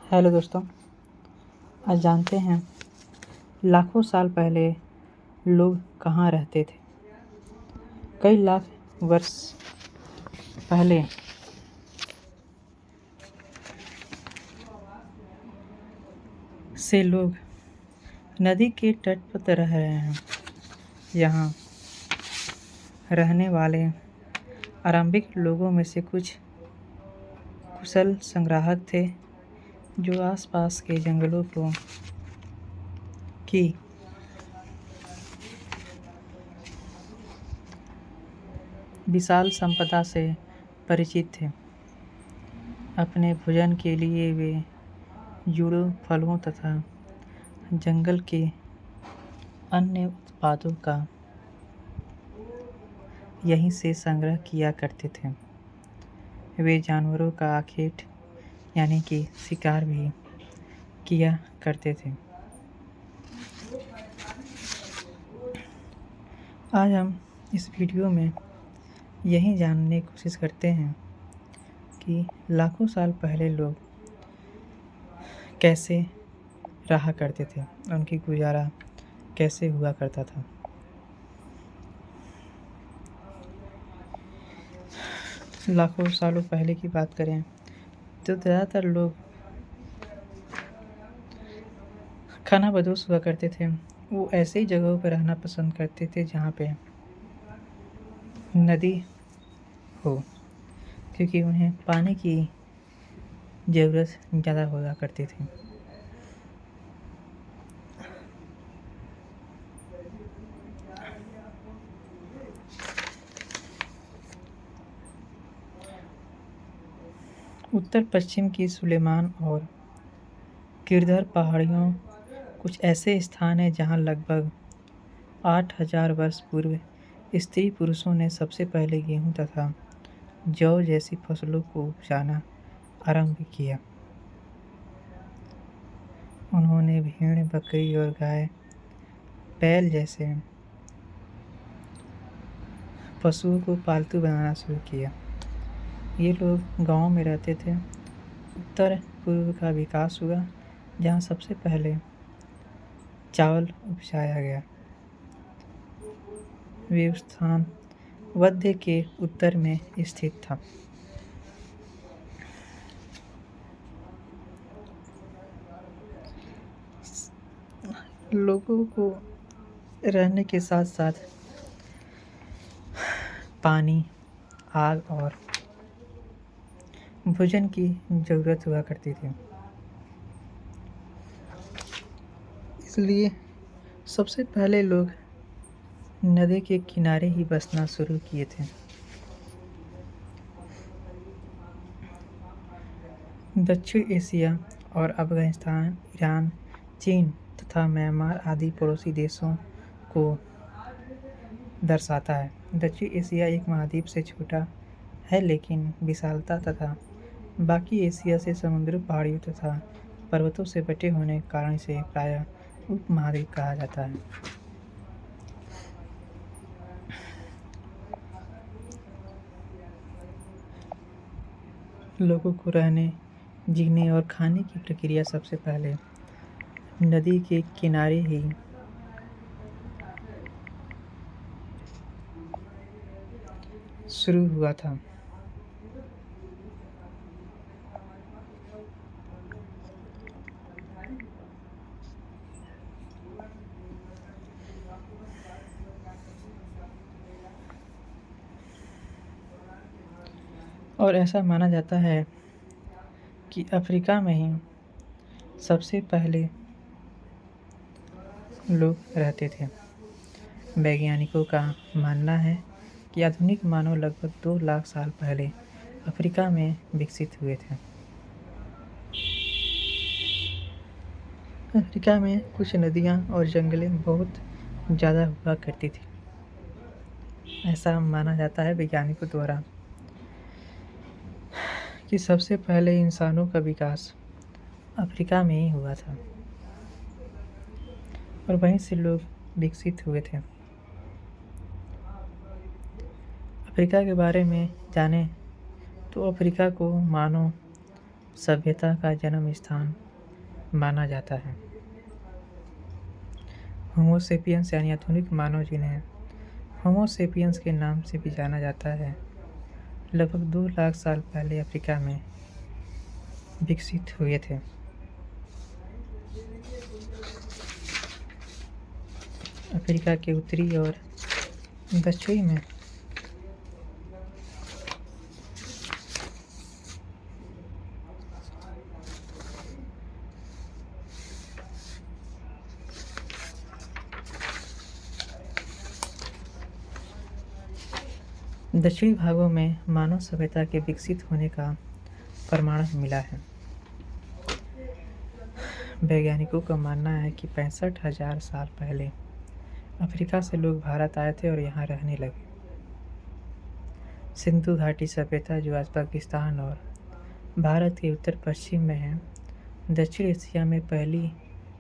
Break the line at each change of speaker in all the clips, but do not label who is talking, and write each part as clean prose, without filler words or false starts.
Hello दोस्तों, आज जानते हैं लाखों साल पहले लोग कहाँ रहते थे। कई लाख वर्ष पहले से लोग नदी के तट पर रह रहे हैं। यहाँ रहने वाले आरंभिक लोगों में से कुछ कुशल संग्राहक थे जो आसपास के जंगलों की विशाल संपदा से परिचित थे। अपने भोजन के लिए वे जड़ों, फलों तथा जंगल के अन्य उत्पादों का यहीं से संग्रह किया करते थे। वे जानवरों का आखेट यानी कि शिकार भी किया करते थे। आज हम इस वीडियो में यही जानने की कोशिश करते हैं कि लाखों साल पहले लोग कैसे रहा करते थे, उनकी गुजारा कैसे हुआ करता था। लाखों सालों पहले की बात करें तो ज़्यादातर लोग खानाबदोश हुआ करते थे। वो ऐसी जगहों पर रहना पसंद करते थे जहाँ पे नदी हो, क्योंकि उन्हें पानी की ज़रूरत ज़्यादा हुआ करती थी। उत्तर पश्चिम की सुलेमान और किरधर पहाड़ियों कुछ ऐसे स्थान हैं जहाँ लगभग 8000 वर्ष पूर्व स्त्री पुरुषों ने सबसे पहले गेहूं तथा जौ जैसी फसलों को उपजाना आरंभ किया। उन्होंने भेड़, बकरी और गाय, बैल जैसे पशुओं को पालतू बनाना शुरू किया। ये लोग गांवों में रहते थे। उत्तर पूर्व का विकास हुआ जहाँ सबसे पहले चावल उपजाया गया। वे स्थान वध्य के उत्तर में स्थित था। लोगों को रहने के साथ साथ पानी, आग और भोजन की ज़रूरत हुआ करती थी। इसलिए सबसे पहले लोग नदी के किनारे ही बसना शुरू किए थे। दक्षिण एशिया और अफगानिस्तान, ईरान, चीन तथा म्यांमार आदि पड़ोसी देशों को दर्शाता है। दक्षिण एशिया एक महाद्वीप से छोटा है, लेकिन विशालता तथा बाकी एशिया से समुद्र, पहाड़ियों तथा पर्वतों से बटे होने के कारण इसे प्रायः उपमहाद्वीप कहा जाता है। लोगों को रहने, जीने और खाने की प्रक्रिया सबसे पहले नदी के किनारे ही शुरू हुआ था। और ऐसा माना जाता है कि अफ्रीका में ही सबसे पहले लोग रहते थे। वैज्ञानिकों का मानना है कि आधुनिक मानव लगभग 2 लाख साल पहले अफ्रीका में विकसित हुए थे। अफ्रीका में कुछ नदियाँ और जंगलें बहुत ज़्यादा हुआ करती थी। ऐसा माना जाता है वैज्ञानिकों द्वारा कि सबसे पहले इंसानों का विकास अफ्रीका में ही हुआ था और वहीं से लोग विकसित हुए थे। अफ्रीका के बारे में जानें तो अफ्रीका को मानव सभ्यता का जन्म स्थान माना जाता है। होमो सेपियंस यानी आधुनिक मानव जिन्हें होमो सेपियंस के नाम से भी जाना जाता है, लगभग 2 लाख साल पहले अफ्रीका में विकसित हुए थे। अफ्रीका के उत्तरी और दक्षिणी में दक्षिणी भागों में मानव सभ्यता के विकसित होने का प्रमाण मिला है। वैज्ञानिकों का मानना है कि 65,000 साल पहले अफ्रीका से लोग भारत आए थे और यहाँ रहने लगे। सिंधु घाटी सभ्यता, जो आज पाकिस्तान और भारत के उत्तर पश्चिम में है, दक्षिण एशिया में पहली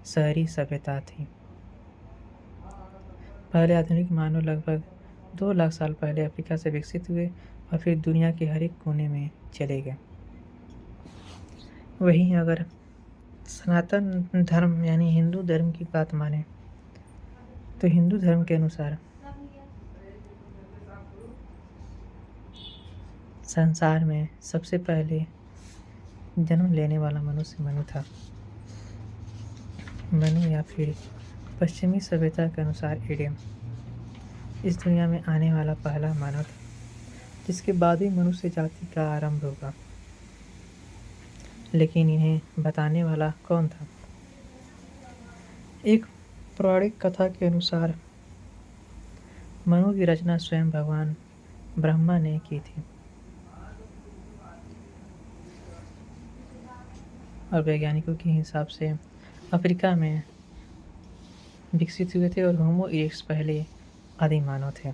शहरी सभ्यता थी। पहले आधुनिक मानव लगभग 2 लाख साल पहले अफ्रीका से विकसित हुए और फिर दुनिया के हर एक कोने में चले गए। वहीं अगर सनातन धर्म यानी हिंदू धर्म की बात माने तो हिंदू धर्म के अनुसार संसार में सबसे पहले जन्म लेने वाला मनुष्य मनु था। मनु या फिर पश्चिमी सभ्यता के अनुसार एडम इस दुनिया में आने वाला पहला मानव था, जिसके बाद ही मनुष्य जाति का आरंभ होगा। लेकिन इन्हें बताने वाला कौन था? एक पौराणिक कथा के अनुसार मनु की रचना स्वयं भगवान ब्रह्मा ने की थी और वैज्ञानिकों के हिसाब से अफ्रीका में विकसित हुए थे और होमो इरेक्टस पहले आदि मानव थे।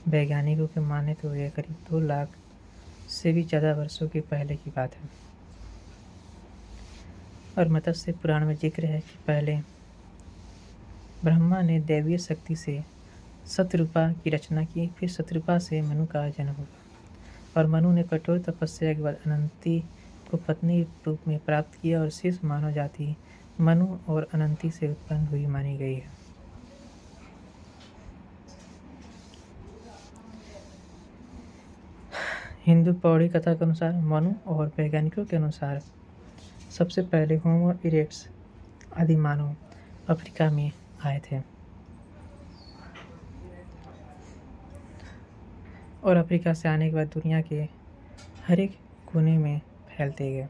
वैज्ञानिकों के माने तो यह करीब 2 लाख से भी ज़्यादा वर्षों के पहले की बात है। और मत्स्य पुराण में जिक्र है कि पहले ब्रह्मा ने दैवीय शक्ति से शतरूपा की रचना की, फिर शतरूपा से मनु का जन्म हुआ और मनु ने कठोर तपस्या के बाद अनंती को पत्नी रूप में प्राप्त किया और शेष मानव जाति मनु और अनंती से उत्पन्न हुई मानी गई है। हिंदू पौड़ी कथा के अनुसार मनु और वैज्ञानिकों के अनुसार सबसे पहले होमो इरेक्टस आदि मानव अफ्रीका में आए थे और अफ्रीका से आने के बाद दुनिया के हर एक कोने में फैलते गए।